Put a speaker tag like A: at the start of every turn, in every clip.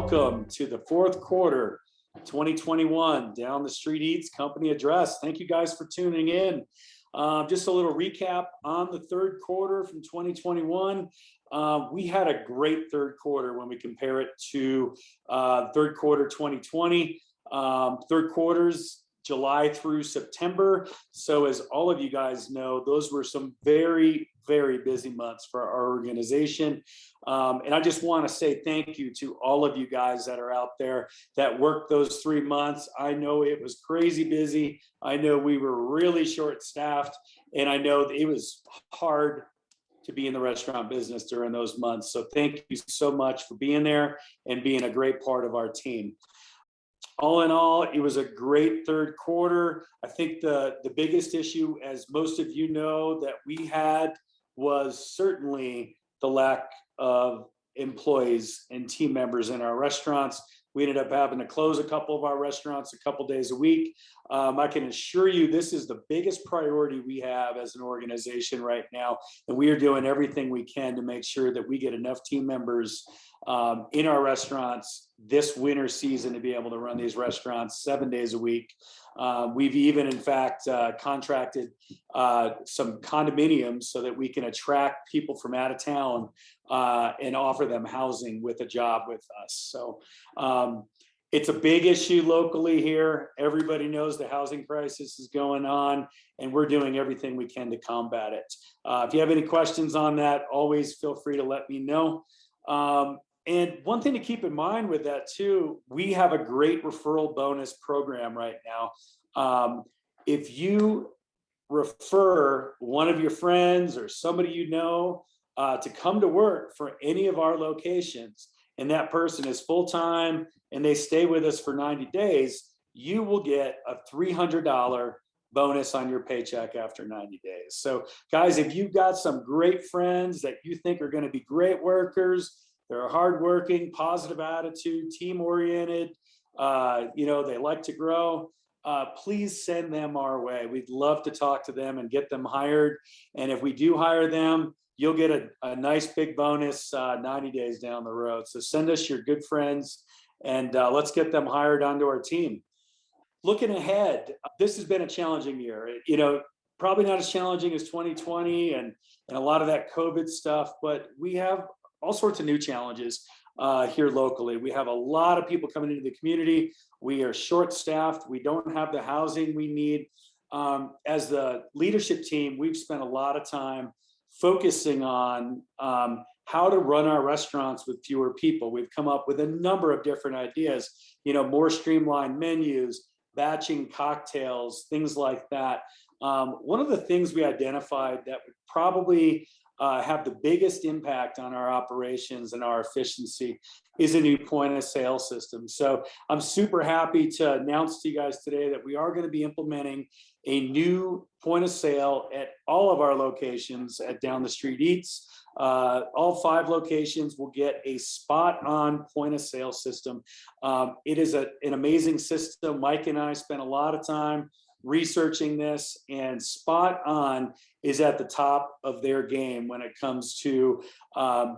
A: welcome to the fourth quarter 2021 Down the Street Eats company address. Thank you guys for tuning in. Just a little recap on the third quarter from 2021. We had a great third quarter when we compare it to third quarter 2020. Third quarters July through September. So as all of you guys know, those were some very, very busy months for our organization. And I just want to say thank you to all of you guys that are out there that worked those 3 months. I know it was crazy busy. I know we were really short-staffed, and I know it was hard to be in the restaurant business during those months. So thank you so much for being there and being a great part of our team. All in all, it was a great third quarter. I think the biggest issue, as most of you know, that we had was certainly the lack of employees and team members in our restaurants. We ended up having to close a couple of our restaurants a couple days a week. I can assure you this is the biggest priority we have as an organization right now, and we are doing everything we can to make sure that we get enough team members in our restaurants this winter season to be able to run these restaurants 7 days a week. We've even, in fact, contracted some condominiums so that we can attract people from out of town and offer them housing with a job with us. So it's a big issue locally here. Everybody knows the housing crisis is going on, and we're doing everything we can to combat it. If you have any questions on that, always feel free to let me know. And one thing to keep in mind with that too, we have a great referral bonus program right now. If you refer one of your friends or somebody you know to come to work for any of our locations, and that person is full-time and they stay with us for 90 days, you will get a $300 bonus on your paycheck after 90 days. So guys, if you've got some great friends that you think are going to be great workers, they're hardworking, positive attitude, team-oriented, they like to grow, please send them our way. We'd love to talk to them and get them hired. And if we do hire them, you'll get a nice big bonus 90 days down the road. So send us your good friends, and let's get them hired onto our team. Looking ahead, this has been a challenging year. Probably not as challenging as 2020 and a lot of that COVID stuff, but we have all sorts of new challenges here locally. We have a lot of people coming into the community. We are short-staffed. We don't have the housing we need. As the leadership team, we've spent a lot of time focusing on how to run our restaurants with fewer people. We've come up with a number of different ideas, more streamlined menus, batching cocktails, things like that. One of the things we identified that would probably have the biggest impact on our operations and our efficiency is a new point of sale system. So I'm super happy to announce to you guys today that we are going to be implementing a new point of sale at all of our locations at Down the Street Eats. All 5 locations will get a spot on point of sale system. It is an amazing system. Mike and I spent a lot of time researching this, and Spot On is at the top of their game when it comes to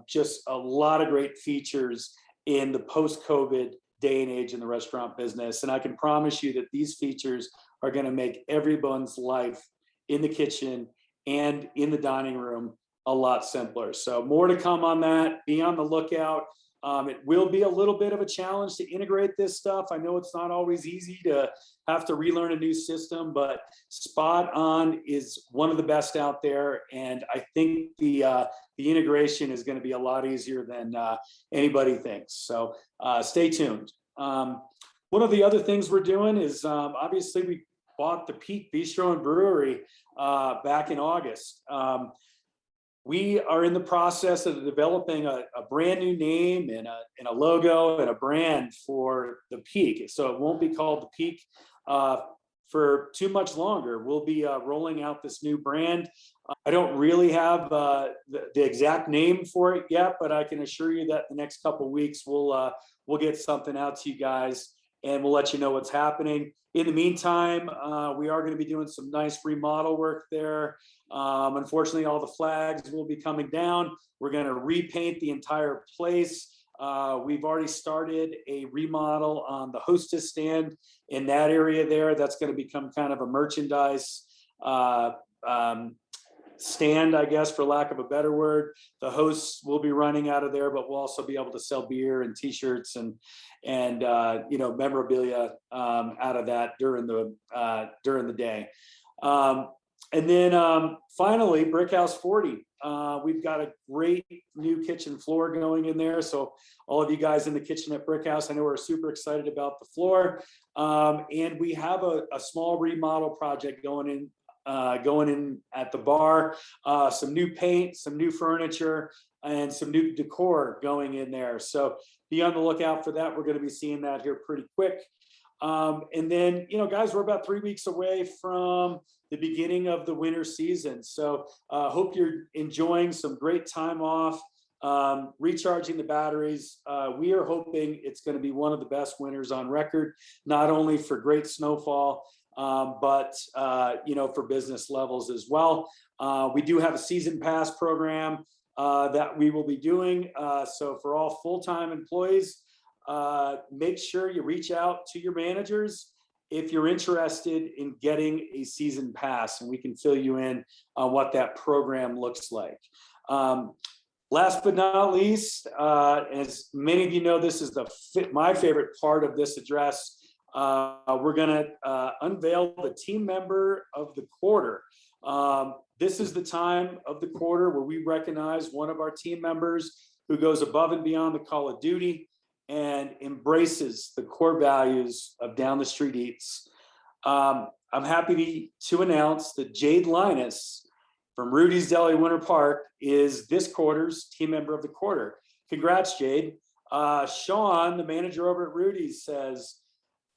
A: just a lot of great features in the post-COVID day and age in the restaurant business. And I can promise you that these features are going to make everyone's life in the kitchen and in the dining room a lot simpler. So more to come on that. Be on the lookout. It will be a little bit of a challenge to integrate this stuff. I know it's not always easy to have to relearn a new system, but Spot On is one of the best out there, and I think the integration is going to be a lot easier than anybody thinks. So stay tuned. One of the other things we're doing is obviously we bought the Peak Bistro and Brewery back in August. We are in the process of developing a brand new name and a logo and a brand for the Peak. So it won't be called the Peak for too much longer. We'll be rolling out this new brand. I don't really have the exact name for it yet, but I can assure you that the next couple of weeks we'll get something out to you guys, and we'll let you know what's happening. In the meantime, we are going to be doing some nice remodel work there. Unfortunately, all the flags will be coming down. We're going to repaint the entire place. We've already started a remodel on the hostess stand in that area there. That's going to become kind of a merchandise stand, I guess, for lack of a better word. The hosts will be running out of there, but we'll also be able to sell beer and T-shirts and memorabilia out of that during the day. And then finally, Brickhouse 40. We've got a great new kitchen floor going in there. So all of you guys in the kitchen at Brickhouse, I know we're super excited about the floor. And we have a small remodel project going in at the bar, some new paint, some new furniture, and some new decor going in there. So be on the lookout for that. We're going to be seeing that here pretty quick. And then, guys, we're about 3 weeks away from the beginning of the winter season. So hope you're enjoying some great time off, recharging the batteries. We are hoping it's going to be one of the best winters on record, not only for great snowfall, but for business levels as well. We do have a season pass program that we will be doing. So for all full-time employees, make sure you reach out to your managers if you're interested in getting a season pass, and we can fill you in on what that program looks like. Last but not least, as many of you know, this is my favorite part of this address. We're going to unveil the team member of the quarter. This is the time of the quarter where we recognize one of our team members who goes above and beyond the call of duty and embraces the core values of Down the Street Eats. I'm happy to announce that Jade Linus from Rudy's Deli Winter Park is this quarter's team member of the quarter. Congrats, Jade. Sean, the manager over at Rudy's, says,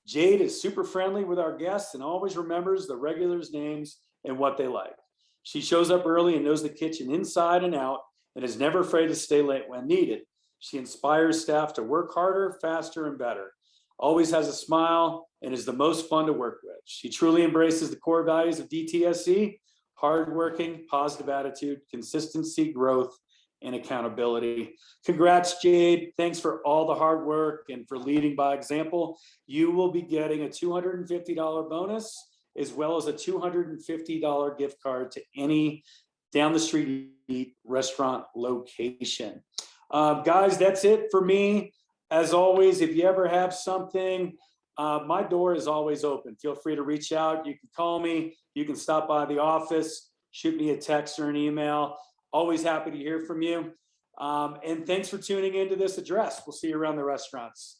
A: Jade is super friendly with our guests and always remembers the regulars' names and what they like. She shows up early and knows the kitchen inside and out and is never afraid to stay late when needed. She inspires staff to work harder, faster, and better. Always has a smile and is the most fun to work with. She truly embraces the core values of DTSC: hardworking, positive attitude, consistency, growth, and accountability. Congrats, Jade. Thanks for all the hard work and for leading by example. You will be getting a $250 bonus as well as a $250 gift card to any Down the Street Eat restaurant location. Guys, that's it for me. As always, if you ever have something, my door is always open. Feel free to reach out. You can call me. You can stop by the office, shoot me a text or an email. Always happy to hear from you. And thanks for tuning into this address. We'll see you around the restaurants.